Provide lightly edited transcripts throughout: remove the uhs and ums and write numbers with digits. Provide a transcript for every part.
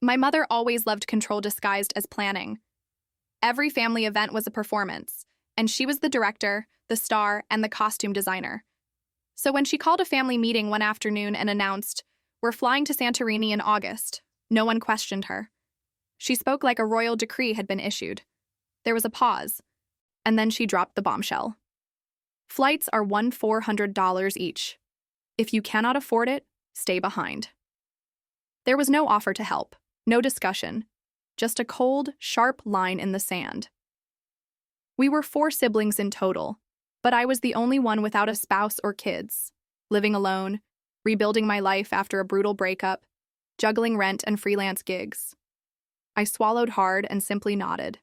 My mother always loved control disguised as planning. Every family event was a performance, and she was the director, the star, and the costume designer. So when she called a family meeting one afternoon and announced, "We're flying to Santorini in August," no one questioned her. She spoke like a royal decree had been issued. There was a pause, and then she dropped the bombshell. Flights are $400 each. If you cannot afford it, stay behind. There was no offer to help, no discussion, just a cold, sharp line in the sand. We were 4 siblings in total, but I was the only one without a spouse or kids, living alone, rebuilding my life after a brutal breakup, juggling rent and freelance gigs. I swallowed hard and simply nodded.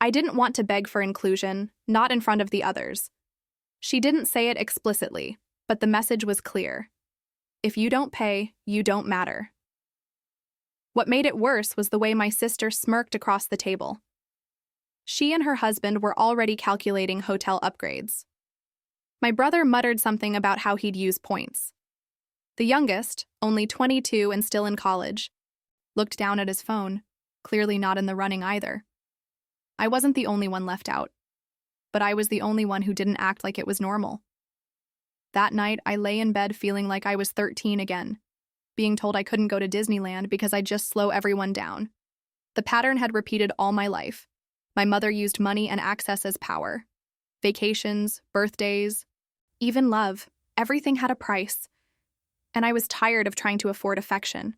I didn't want to beg for inclusion, not in front of the others. She didn't say it explicitly, but the message was clear. If you don't pay, you don't matter. What made it worse was the way my sister smirked across the table. She and her husband were already calculating hotel upgrades. My brother muttered something about how he'd use points. The youngest, only 22 and still in college, looked down at his phone, clearly not in the running either. I wasn't the only one left out, but I was the only one who didn't act like it was normal. That night, I lay in bed feeling like I was 13 again, being told I couldn't go to Disneyland because I'd just slow everyone down. The pattern had repeated all my life. My mother used money and access as power. Vacations, birthdays, even love, everything had a price. And I was tired of trying to afford affection.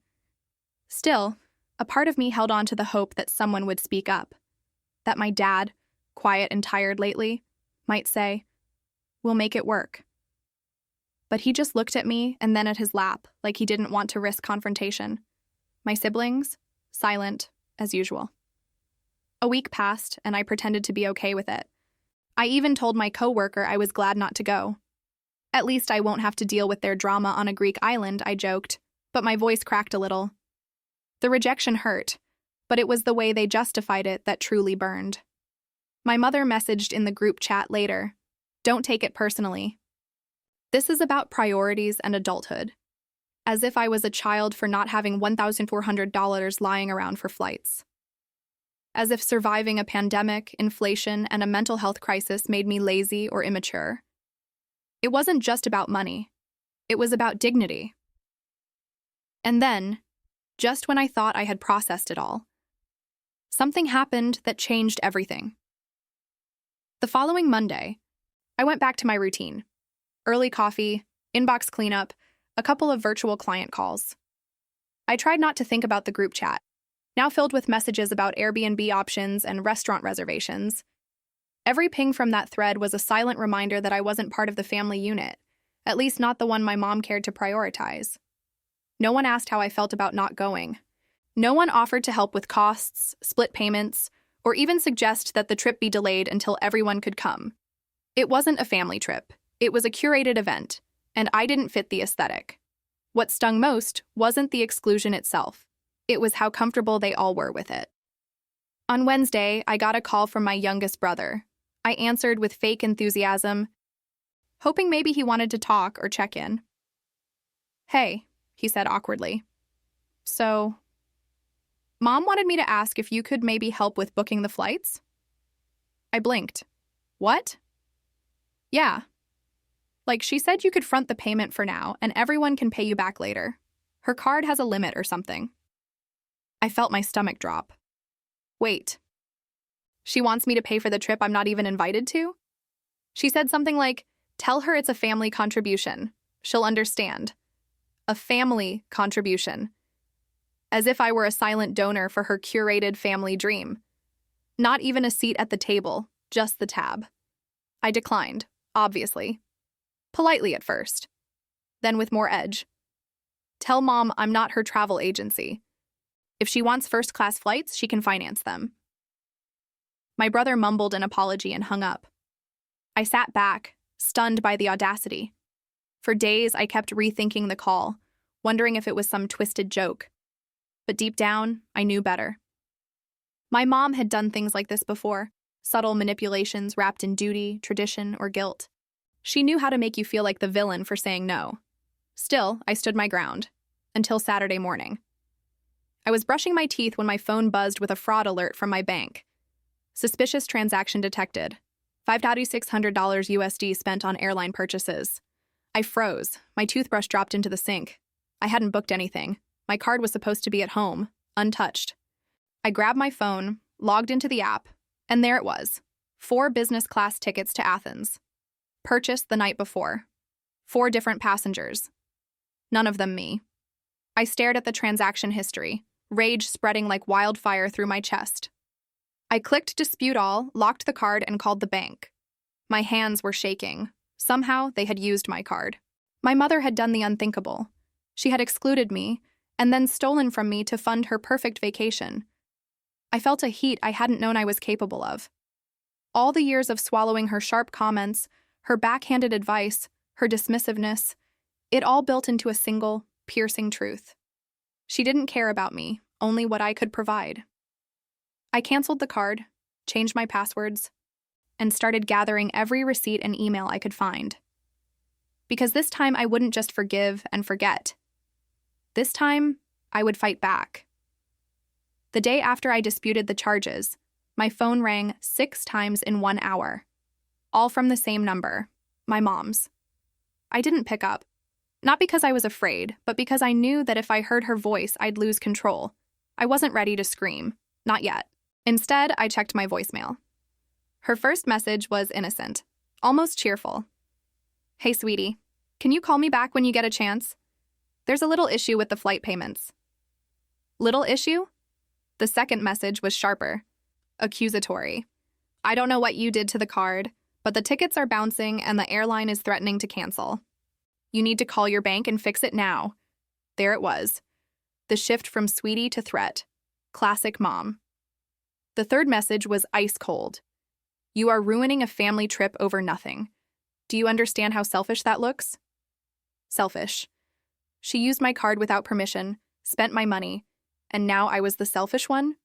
Still, a part of me held on to the hope that someone would speak up. That my dad, quiet and tired lately, might say, "We'll make it work." But he just looked at me and then at his lap, like he didn't want to risk confrontation. My siblings, silent, as usual. A week passed, and I pretended to be okay with it. I even told my coworker I was glad not to go. At least I won't have to deal with their drama on a Greek island, I joked, but my voice cracked a little. The rejection hurt, but it was the way they justified it that truly burned. My mother messaged in the group chat later, "Don't take it personally. This is about priorities and adulthood." As if I was a child for not having $1,400 lying around for flights. As if surviving a pandemic, inflation, and a mental health crisis made me lazy or immature. It wasn't just about money. It was about dignity. And then, just when I thought I had processed it all, something happened that changed everything. The following Monday, I went back to my routine. Early coffee, inbox cleanup, a couple of virtual client calls. I tried not to think about the group chat, now filled with messages about Airbnb options and restaurant reservations. Every ping from that thread was a silent reminder that I wasn't part of the family unit, at least not the one my mom cared to prioritize. No one asked how I felt about not going. No one offered to help with costs, split payments, or even suggest that the trip be delayed until everyone could come. It wasn't a family trip. It was a curated event, and I didn't fit the aesthetic. What stung most wasn't the exclusion itself. It was how comfortable they all were with it. On Wednesday, I got a call from my youngest brother. I answered with fake enthusiasm, hoping maybe he wanted to talk or check in. "Hey," he said awkwardly. "So, Mom wanted me to ask if you could maybe help with booking the flights?" I blinked. "What?" "Yeah. Like, she said you could front the payment for now and everyone can pay you back later. Her card has a limit or something." I felt my stomach drop. Wait. She wants me to pay for the trip I'm not even invited to? She said something like, "Tell her it's a family contribution. She'll understand." A family contribution. As if I were a silent donor for her curated family dream. Not even a seat at the table, just the tab. I declined, obviously. Politely at first. Then with more edge. "Tell Mom I'm not her travel agency. If she wants first-class flights, she can finance them." My brother mumbled an apology and hung up. I sat back, stunned by the audacity. For days, I kept rethinking the call, wondering if it was some twisted joke. But deep down, I knew better. My mom had done things like this before, subtle manipulations wrapped in duty, tradition, or guilt. She knew how to make you feel like the villain for saying no. Still, I stood my ground. Until Saturday morning. I was brushing my teeth when my phone buzzed with a fraud alert from my bank. Suspicious transaction detected. $5,600 USD spent on airline purchases. I froze. My toothbrush dropped into the sink. I hadn't booked anything. My card was supposed to be at home, untouched. I grabbed my phone, logged into the app, and there it was. 4 business class tickets to Athens. Purchased the night before. 4 different passengers. None of them me. I stared at the transaction history, rage spreading like wildfire through my chest. I clicked dispute all, locked the card, and called the bank. My hands were shaking. Somehow, they had used my card. My mother had done the unthinkable. She had excluded me, and then stolen from me to fund her perfect vacation. I felt a heat I hadn't known I was capable of. All the years of swallowing her sharp comments, her backhanded advice, her dismissiveness, it all built into a single, piercing truth. She didn't care about me, only what I could provide. I canceled the card, changed my passwords, and started gathering every receipt and email I could find. Because this time I wouldn't just forgive and forget. This time, I would fight back. The day after I disputed the charges, my phone rang 6 times in 1 hour. All from the same number, my mom's. I didn't pick up. Not because I was afraid, but because I knew that if I heard her voice, I'd lose control. I wasn't ready to scream. Not yet. Instead, I checked my voicemail. Her first message was innocent, almost cheerful. "Hey, sweetie, can you call me back when you get a chance? There's a little issue with the flight payments." Little issue? The second message was sharper, accusatory. "I don't know what you did to the card, but the tickets are bouncing and the airline is threatening to cancel. You need to call your bank and fix it now." There it was. The shift from sweetie to threat. Classic mom. The third message was ice cold. "You are ruining a family trip over nothing. Do you understand how selfish that looks?" Selfish. She used my card without permission, spent my money, and now I was the selfish one?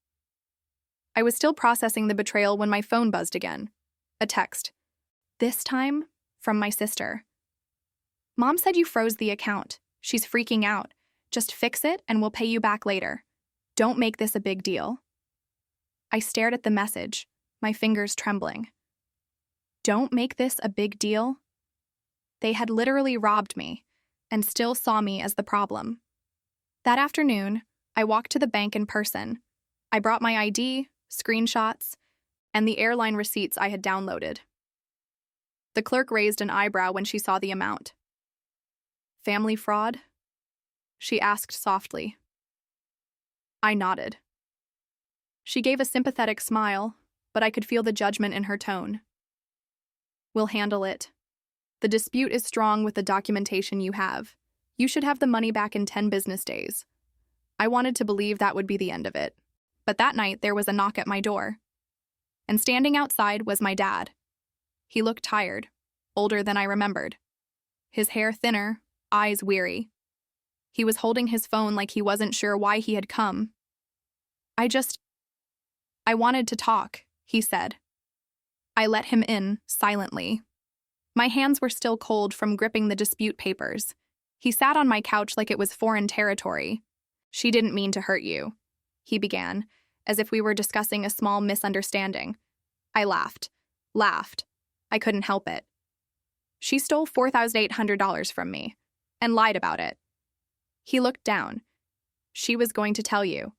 I was still processing the betrayal when my phone buzzed again. A text. This time, from my sister. "Mom said you froze the account. She's freaking out. Just fix it and we'll pay you back later. Don't make this a big deal." I stared at the message, my fingers trembling. Don't make this a big deal? They had literally robbed me, and still saw me as the problem. That afternoon, I walked to the bank in person. I brought my ID, screenshots, and the airline receipts I had downloaded. The clerk raised an eyebrow when she saw the amount. "Family fraud?" she asked softly. I nodded. She gave a sympathetic smile, but I could feel the judgment in her tone. "We'll handle it. The dispute is strong with the documentation you have. You should have the money back in 10 business days." I wanted to believe that would be the end of it. But that night there was a knock at my door. And standing outside was my dad. He looked tired, older than I remembered. His hair thinner, eyes weary. He was holding his phone like he wasn't sure why he had come. I wanted to talk," he said. I let him in, silently. My hands were still cold from gripping the dispute papers. He sat on my couch like it was foreign territory. "She didn't mean to hurt you," he began, as if we were discussing a small misunderstanding. I laughed. I couldn't help it. "She stole $4,800 from me, and lied about it." He looked down. "She was going to tell you."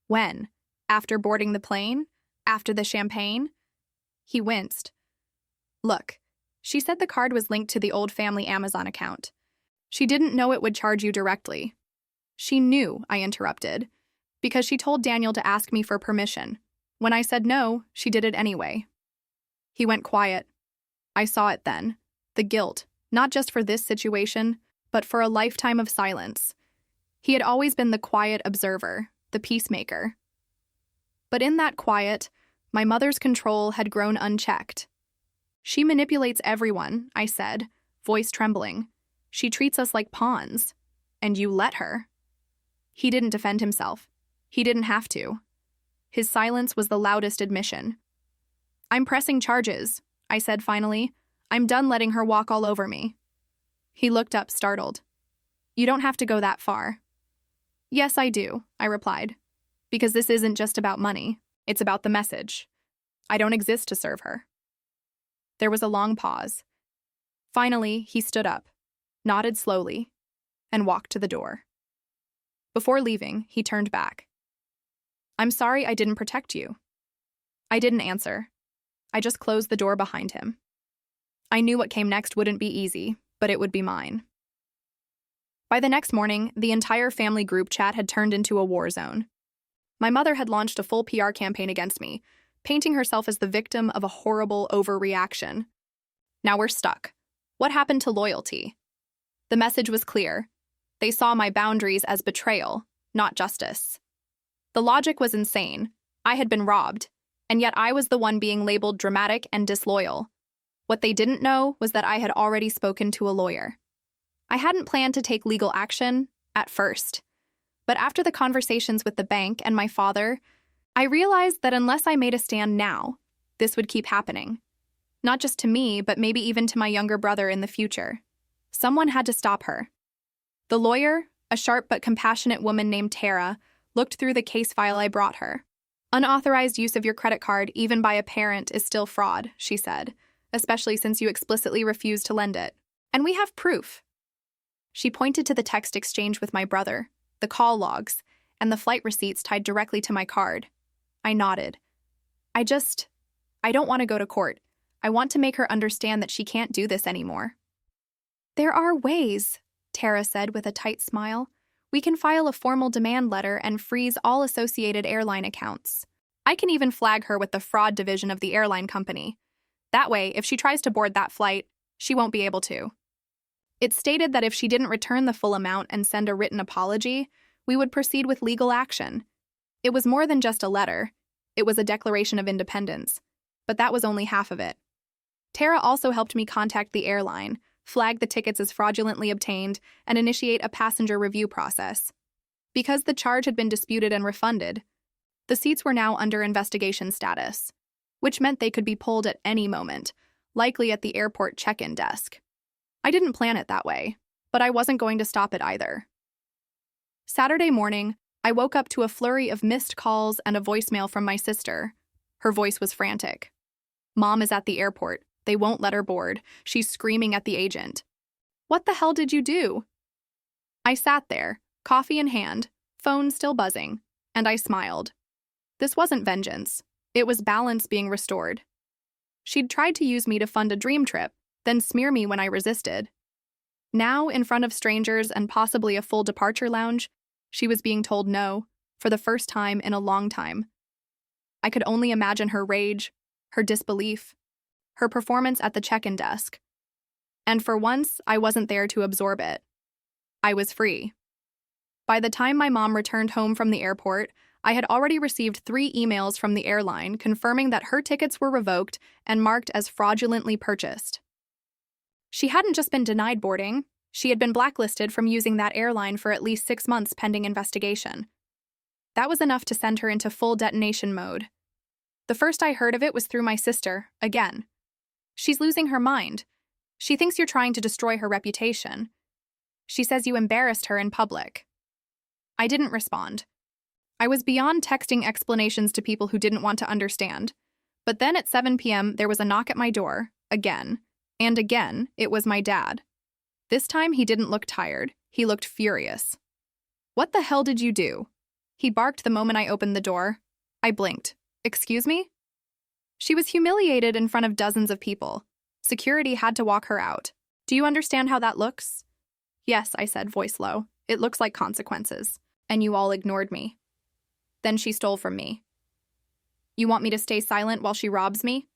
"When? After boarding the plane? After the champagne?" He winced. "Look, she said the card was linked to the old family Amazon account. She didn't know it would charge you directly." "She knew," I interrupted, "because she told Daniel to ask me for permission. When I said no, she did it anyway." He went quiet. I saw it then. The guilt, not just for this situation, but for a lifetime of silence. He had always been the quiet observer, the peacemaker. But in that quiet, my mother's control had grown unchecked. "She manipulates everyone," I said, voice trembling. "She treats us like pawns. And you let her." He didn't defend himself. He didn't have to. His silence was the loudest admission. "I'm pressing charges," I said finally. "I'm done letting her walk all over me." He looked up, startled. "You don't have to go that far." Yes, I do, I replied. Because this isn't just about money, it's about the message. I don't exist to serve her. There was a long pause. Finally, he stood up, nodded slowly, and walked to the door. Before leaving, he turned back. I'm sorry I didn't protect you. I didn't answer. I just closed the door behind him. I knew what came next wouldn't be easy, but it would be mine. By the next morning, the entire family group chat had turned into a war zone. My mother had launched a full PR campaign against me, painting herself as the victim of a horrible overreaction. Now we're stuck. What happened to loyalty? The message was clear. They saw my boundaries as betrayal, not justice. The logic was insane. I had been robbed, and yet I was the one being labeled dramatic and disloyal. What they didn't know was that I had already spoken to a lawyer. I hadn't planned to take legal action at first, but after the conversations with the bank and my father, I realized that unless I made a stand now, this would keep happening. Not just to me, but maybe even to my younger brother in the future. Someone had to stop her. The lawyer, a sharp but compassionate woman named Tara, looked through the case file I brought her. Unauthorized use of your credit card, even by a parent, is still fraud, she said, especially since you explicitly refused to lend it. And we have proof. She pointed to the text exchange with my brother, the call logs, and the flight receipts tied directly to my card. I nodded. I don't want to go to court. I want to make her understand that she can't do this anymore. There are ways, Tara said with a tight smile. We can file a formal demand letter and freeze all associated airline accounts. I can even flag her with the fraud division of the airline company. That way, if she tries to board that flight, she won't be able to. It stated that if she didn't return the full amount and send a written apology, we would proceed with legal action. It was more than just a letter. It was a declaration of independence. But that was only half of it. Tara also helped me contact the airline, flag the tickets as fraudulently obtained, and initiate a passenger review process. Because the charge had been disputed and refunded, the seats were now under investigation status, which meant they could be pulled at any moment, likely at the airport check-in desk. I didn't plan it that way, but I wasn't going to stop it either. Saturday morning, I woke up to a flurry of missed calls and a voicemail from my sister. Her voice was frantic. Mom is at the airport. They won't let her board. She's screaming at the agent. What the hell did you do? I sat there, coffee in hand, phone still buzzing, and I smiled. This wasn't vengeance. It was balance being restored. She'd tried to use me to fund a dream trip, then smear me when I resisted. Now, in front of strangers and possibly a full departure lounge, she was being told no, for the first time in a long time. I could only imagine her rage, her disbelief, her performance at the check-in desk. And for once, I wasn't there to absorb it. I was free. By the time my mom returned home from the airport, I had already received 3 emails from the airline confirming that her tickets were revoked and marked as fraudulently purchased. She hadn't just been denied boarding, she had been blacklisted from using that airline for at least 6 months pending investigation. That was enough to send her into full detonation mode. The first I heard of it was through my sister, again. She's losing her mind. She thinks you're trying to destroy her reputation. She says you embarrassed her in public. I didn't respond. I was beyond texting explanations to people who didn't want to understand. But then at 7 p.m., there was a knock at my door, again. And again, it was my dad. This time, he didn't look tired. He looked furious. What the hell did you do? He barked the moment I opened the door. I blinked. Excuse me? She was humiliated in front of dozens of people. Security had to walk her out. Do you understand how that looks? Yes, I said, voice low. It looks like consequences. And you all ignored me. Then she stole from me. You want me to stay silent while she robs me?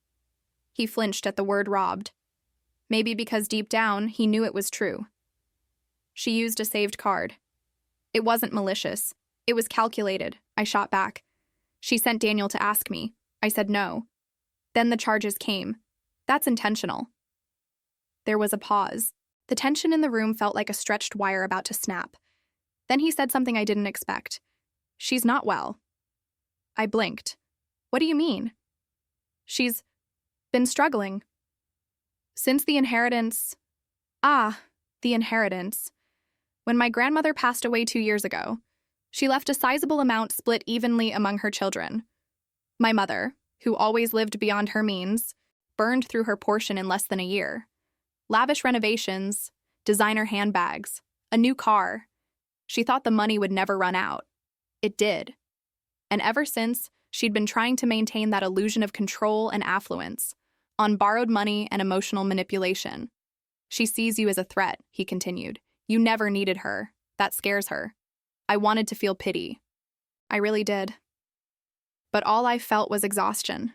He flinched at the word robbed. Maybe because deep down, he knew it was true. She used a saved card. It wasn't malicious. It was calculated, I shot back. She sent Daniel to ask me. I said no. Then the charges came. That's intentional. There was a pause. The tension in the room felt like a stretched wire about to snap. Then he said something I didn't expect. She's not well. I blinked. What do you mean? She's been struggling. Since the inheritance. The inheritance. When my grandmother passed away 2 years ago, She left a sizable amount split evenly among her children. My mother, who always lived beyond her means, burned through her portion in less than a year. Lavish renovations, designer handbags, a new car. She thought the money would never run out. It did. And ever since, she'd been trying to maintain that illusion of control and affluence, on borrowed money and emotional manipulation. She sees you as a threat, he continued. You never needed her. That scares her. I wanted to feel pity. I really did. But all I felt was exhaustion.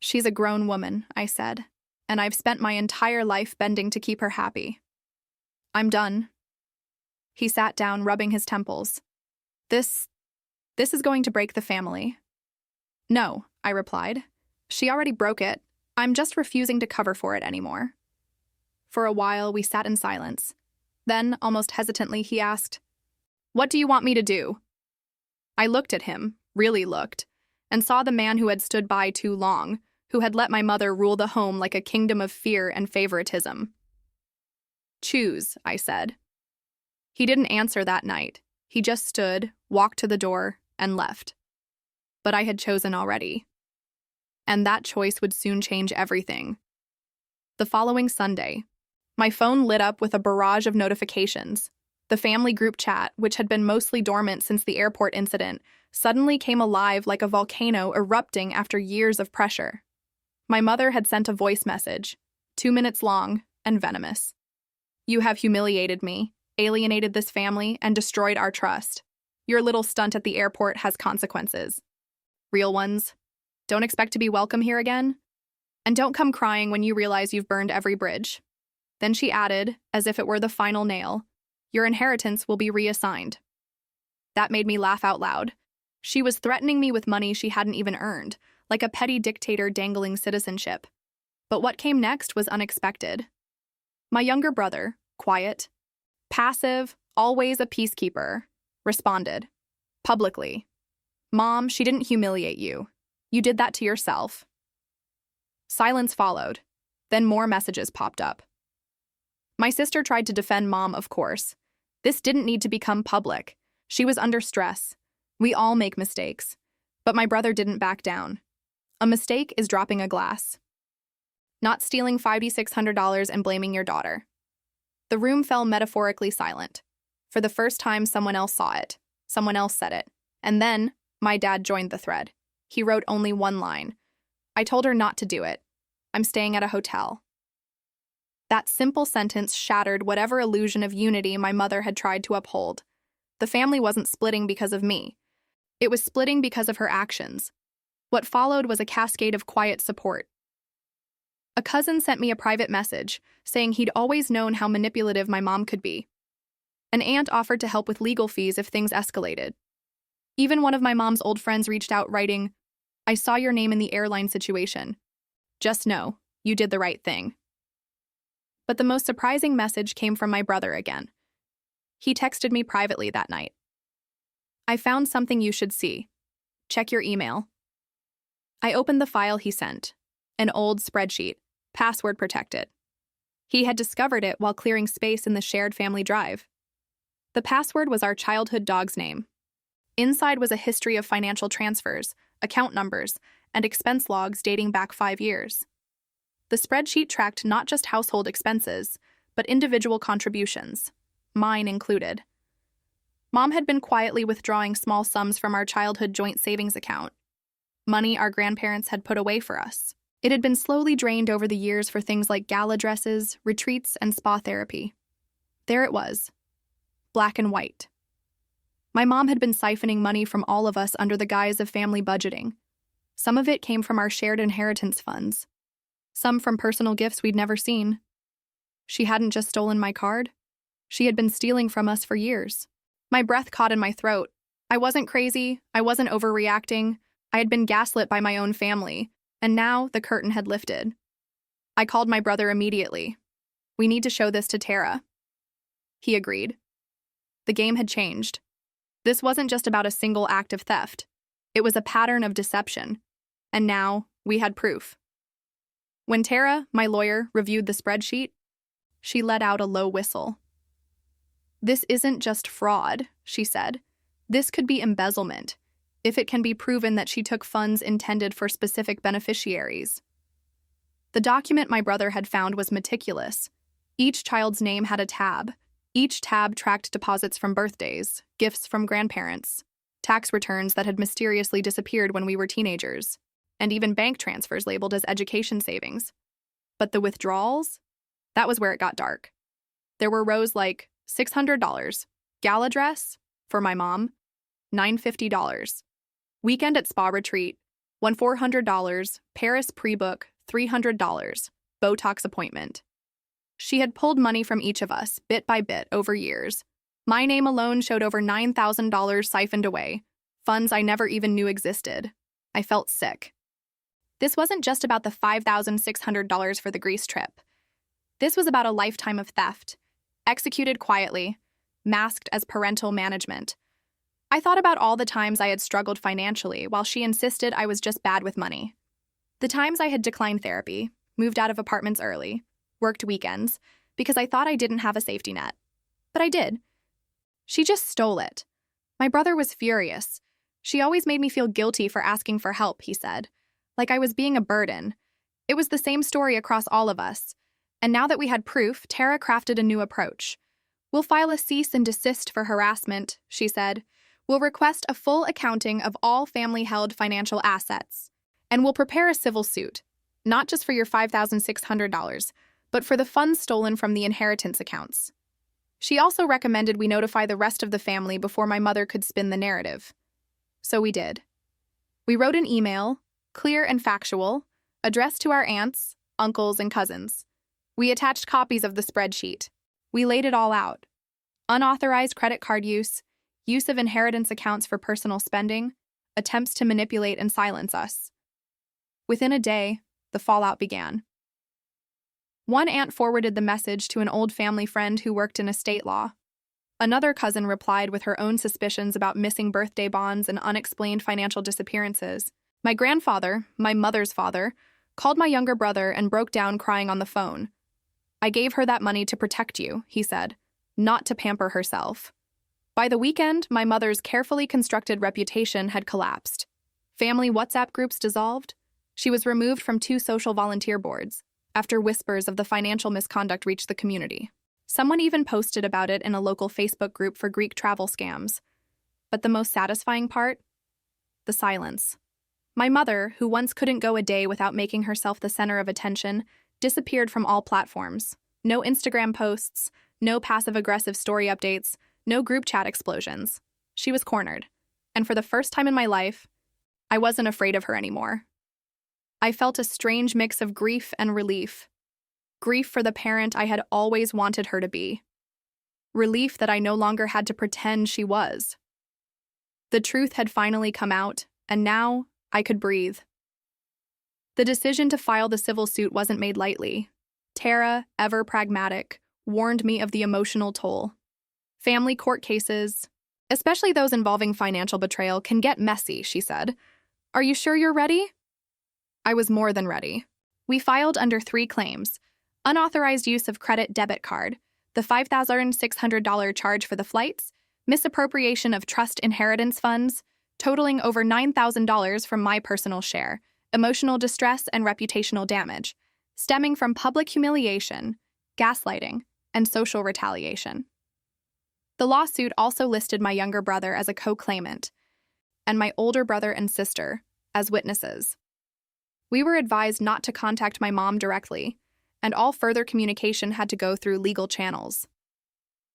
She's a grown woman, I said, and I've spent my entire life bending to keep her happy. I'm done. He sat down, rubbing his temples. This is going to break the family. No, I replied. She already broke it. I'm just refusing to cover for it anymore. For a while, we sat in silence. Then, almost hesitantly, he asked, "What do you want me to do?" I looked at him, really looked, and saw the man who had stood by too long, who had let my mother rule the home like a kingdom of fear and favoritism. Choose, I said. He didn't answer that night. He just stood, walked to the door, and left. But I had chosen already. And that choice would soon change everything. The following Sunday, my phone lit up with a barrage of notifications. The family group chat, which had been mostly dormant since the airport incident, suddenly came alive like a volcano erupting after years of pressure. My mother had sent a voice message, 2 minutes long and venomous. You have humiliated me, alienated this family, and destroyed our trust. Your little stunt at the airport has consequences. Real ones. Don't expect to be welcome here again. And don't come crying when you realize you've burned every bridge. Then she added, as if it were the final nail, your inheritance will be reassigned. That made me laugh out loud. She was threatening me with money she hadn't even earned, like a petty dictator dangling citizenship. But what came next was unexpected. My younger brother, quiet, passive, always a peacekeeper, responded, publicly. Mom, she didn't humiliate you. You did that to yourself. Silence followed. Then more messages popped up. My sister tried to defend Mom, of course. This didn't need to become public. She was under stress. We all make mistakes. But my brother didn't back down. A mistake is dropping a glass. Not stealing $5,600 and blaming your daughter. The room fell metaphorically silent. For the first time, someone else saw it. Someone else said it. And then, my dad joined the thread. He wrote only one line. I told her not to do it. I'm staying at a hotel. That simple sentence shattered whatever illusion of unity my mother had tried to uphold. The family wasn't splitting because of me. It was splitting because of her actions. What followed was a cascade of quiet support. A cousin sent me a private message, saying he'd always known how manipulative my mom could be. An aunt offered to help with legal fees if things escalated. Even one of my mom's old friends reached out writing, I saw your name in the airline situation. Just know, you did the right thing. But the most surprising message came from my brother again. He texted me privately that night. I found something you should see. Check your email. I opened the file he sent, an old spreadsheet, password protected. He had discovered it while clearing space in the shared family drive. The password was our childhood dog's name. Inside was a history of financial transfers, account numbers, and expense logs dating back 5 years. The spreadsheet tracked not just household expenses, but individual contributions, mine included. Mom had been quietly withdrawing small sums from our childhood joint savings account, money our grandparents had put away for us. It had been slowly drained over the years for things like gala dresses, retreats, and spa therapy. There it was, black and white. My mom had been siphoning money from all of us under the guise of family budgeting. Some of it came from our shared inheritance funds. Some from personal gifts we'd never seen. She hadn't just stolen my card. She had been stealing from us for years. My breath caught in my throat. I wasn't crazy. I wasn't overreacting. I had been gaslit by my own family, and now the curtain had lifted. I called my brother immediately. We need to show this to Tara. He agreed. The game had changed. This wasn't just about a single act of theft. It was a pattern of deception. And now we had proof. When Tara, my lawyer, reviewed the spreadsheet, she let out a low whistle. This isn't just fraud, she said. This could be embezzlement, if it can be proven that she took funds intended for specific beneficiaries. The document my brother had found was meticulous. Each child's name had a tab. Each tab tracked deposits from birthdays, gifts from grandparents, tax returns that had mysteriously disappeared when we were teenagers, and even bank transfers labeled as education savings. But the withdrawals? That was where it got dark. There were rows like $600, gala dress, for my mom, $950, weekend at spa retreat, $400, Paris pre-book, $300, Botox appointment. She had pulled money from each of us, bit by bit, over years. My name alone showed over $9,000 siphoned away, funds I never even knew existed. I felt sick. This wasn't just about the $5,600 for the Greece trip. This was about a lifetime of theft, executed quietly, masked as parental management. I thought about all the times I had struggled financially while she insisted I was just bad with money. The times I had declined therapy, moved out of apartments early, worked weekends, because I thought I didn't have a safety net. But I did. She just stole it. My brother was furious. She always made me feel guilty for asking for help, he said, like I was being a burden. It was the same story across all of us. And now that we had proof, Tara crafted a new approach. We'll file a cease and desist for harassment, she said. We'll request a full accounting of all family-held financial assets. And we'll prepare a civil suit, not just for your $5,600, but for the funds stolen from the inheritance accounts. She also recommended we notify the rest of the family before my mother could spin the narrative. So we did. We wrote an email, clear and factual, addressed to our aunts, uncles, and cousins. We attached copies of the spreadsheet. We laid it all out. Unauthorized credit card use of inheritance accounts for personal spending, attempts to manipulate and silence us. Within a day, the fallout began. One aunt forwarded the message to an old family friend who worked in estate law. Another cousin replied with her own suspicions about missing birthday bonds and unexplained financial disappearances. My grandfather, my mother's father, called my younger brother and broke down crying on the phone. I gave her that money to protect you, he said, not to pamper herself. By the weekend, my mother's carefully constructed reputation had collapsed. Family WhatsApp groups dissolved. She was removed from 2 social volunteer boards after whispers of the financial misconduct reached the community. Someone even posted about it in a local Facebook group for Greek travel scams. But the most satisfying part? The silence. My mother, who once couldn't go a day without making herself the center of attention, disappeared from all platforms. No Instagram posts, no passive-aggressive story updates, no group chat explosions. She was cornered. And for the first time in my life, I wasn't afraid of her anymore. I felt a strange mix of grief and relief. Grief for the parent I had always wanted her to be. Relief that I no longer had to pretend she was. The truth had finally come out, and now I could breathe. The decision to file the civil suit wasn't made lightly. Tara, ever pragmatic, warned me of the emotional toll. Family court cases, especially those involving financial betrayal, can get messy, she said. Are you sure you're ready? I was more than ready. We filed under 3 claims: unauthorized use of credit debit card, the $5,600 charge for the flights, misappropriation of trust inheritance funds, totaling over $9,000 from my personal share, emotional distress and reputational damage, stemming from public humiliation, gaslighting, and social retaliation. The lawsuit also listed my younger brother as a co-claimant, and my older brother and sister as witnesses. We were advised not to contact my mom directly, and all further communication had to go through legal channels.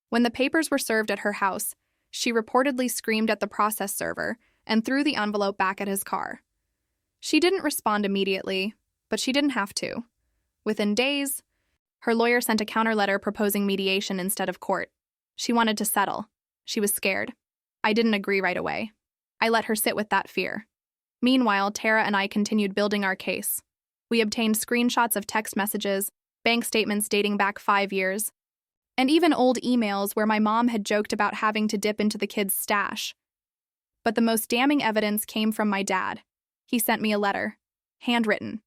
When the papers were served at her house, she reportedly screamed at the process server and threw the envelope back at his car. She didn't respond immediately, but she didn't have to. Within days, her lawyer sent a counter letter proposing mediation instead of court. She wanted to settle. She was scared. I didn't agree right away. I let her sit with that fear. Meanwhile, Tara and I continued building our case. We obtained screenshots of text messages, bank statements dating back 5 years, and even old emails where my mom had joked about having to dip into the kids' stash. But the most damning evidence came from my dad. He sent me a letter, handwritten.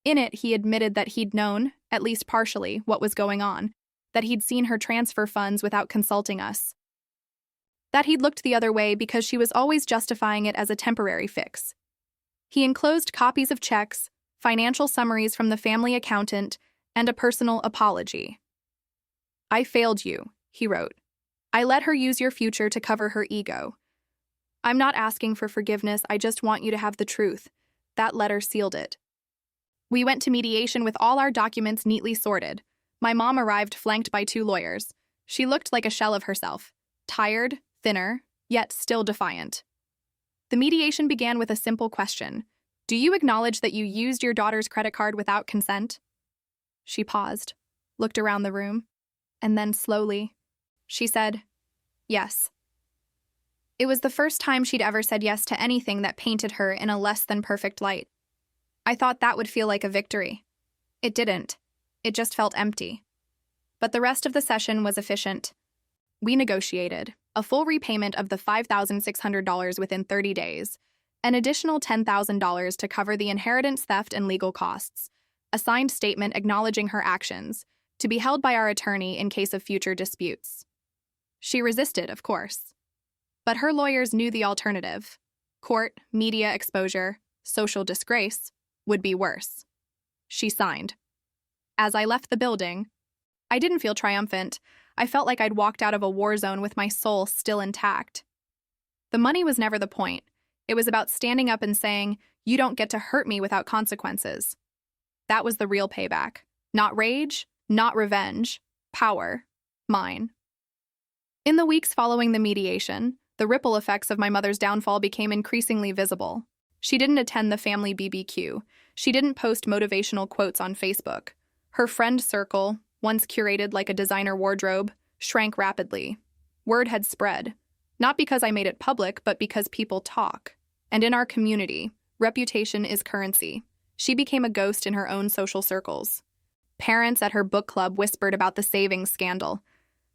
In it, he admitted that he'd known, at least partially, what was going on, that he'd seen her transfer funds without consulting us. that he'd looked the other way because she was always justifying it as a temporary fix. He enclosed copies of checks, financial summaries from the family accountant, and a personal apology. "I failed you," he wrote. "I let her use your future to cover her ego. I'm not asking for forgiveness, I just want you to have the truth." That letter sealed it. We went to mediation with all our documents neatly sorted. My mom arrived flanked by 2 lawyers. She looked like a shell of herself, tired, thinner, yet still defiant. The mediation began with a simple question. "Do you acknowledge that you used your daughter's credit card without consent?" She paused, looked around the room, and then slowly, she said, "Yes." It was the first time she'd ever said yes to anything that painted her in a less than perfect light. I thought that would feel like a victory. It didn't. It just felt empty. But the rest of the session was efficient. We negotiated a full repayment of the $5,600 within 30 days, an additional $10,000 to cover the inheritance theft and legal costs, a signed statement acknowledging her actions, to be held by our attorney in case of future disputes. She resisted, of course. But her lawyers knew the alternative. Court, media exposure, social disgrace would be worse. She signed. As I left the building, I didn't feel triumphant. I felt like I'd walked out of a war zone with my soul still intact. The money was never the point. It was about standing up and saying, "You don't get to hurt me without consequences." That was the real payback. Not rage, not revenge, power, mine. In the weeks following the mediation, the ripple effects of my mother's downfall became increasingly visible. She didn't attend the family BBQ. She didn't post motivational quotes on Facebook. Her friend circle, once curated like a designer wardrobe, shrank rapidly. Word had spread, not because I made it public, but because people talk. And in our community, reputation is currency. She became a ghost in her own social circles. Parents at her book club whispered about the savings scandal.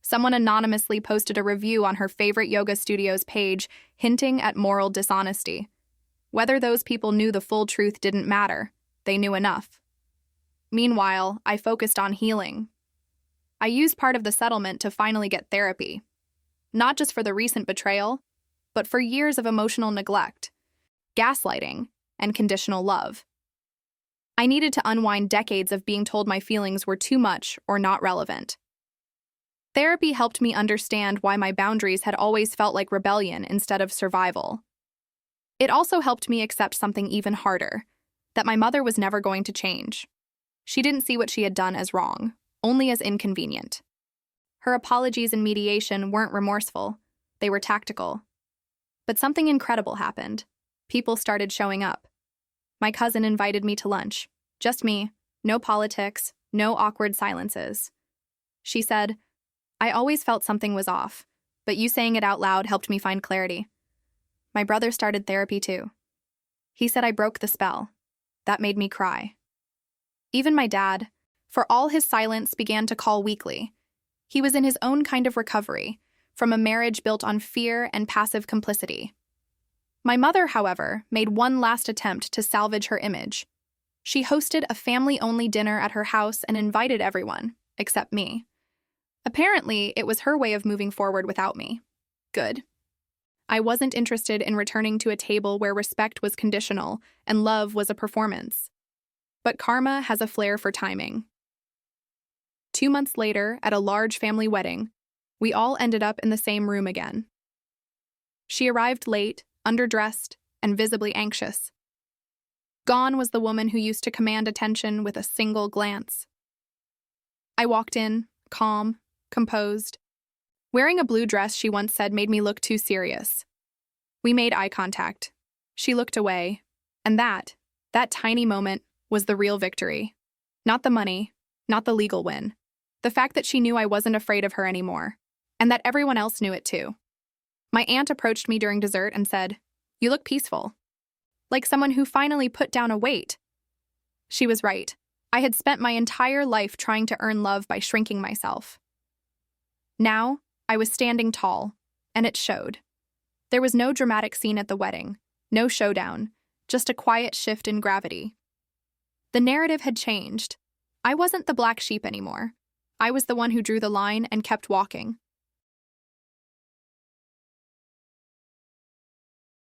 Someone anonymously posted a review on her favorite yoga studio's page, hinting at moral dishonesty. Whether those people knew the full truth didn't matter. They knew enough. Meanwhile, I focused on healing. I used part of the settlement to finally get therapy. Not just for the recent betrayal, but for years of emotional neglect, gaslighting, and conditional love. I needed to unwind decades of being told my feelings were too much or not relevant. Therapy helped me understand why my boundaries had always felt like rebellion instead of survival. It also helped me accept something even harder, that my mother was never going to change. She didn't see what she had done as wrong, only as inconvenient. Her apologies and mediation weren't remorseful, they were tactical. But something incredible happened. People started showing up. My cousin invited me to lunch. Just me, no politics, no awkward silences. She said, "I always felt something was off, but you saying it out loud helped me find clarity." My brother started therapy too. He said I broke the spell. That made me cry. Even my dad, for all his silence, began to call weekly. He was in his own kind of recovery, from a marriage built on fear and passive complicity. My mother, however, made one last attempt to salvage her image. She hosted a family-only dinner at her house and invited everyone, except me. Apparently, it was her way of moving forward without me. Good. I wasn't interested in returning to a table where respect was conditional and love was a performance. But karma has a flair for timing. 2 months later, at a large family wedding, we all ended up in the same room again. She arrived late, underdressed, and visibly anxious. Gone was the woman who used to command attention with a single glance. I walked in, calm, composed. Wearing a blue dress she once said made me look too serious. We made eye contact. She looked away, and that tiny moment, was the real victory. Not the money, not the legal win. The fact that she knew I wasn't afraid of her anymore, and that everyone else knew it too. My aunt approached me during dessert and said, "You look peaceful. Like someone who finally put down a weight." She was right. I had spent my entire life trying to earn love by shrinking myself. Now, I was standing tall, and it showed. There was no dramatic scene at the wedding, no showdown, just a quiet shift in gravity. The narrative had changed. I wasn't the black sheep anymore. I was the one who drew the line and kept walking.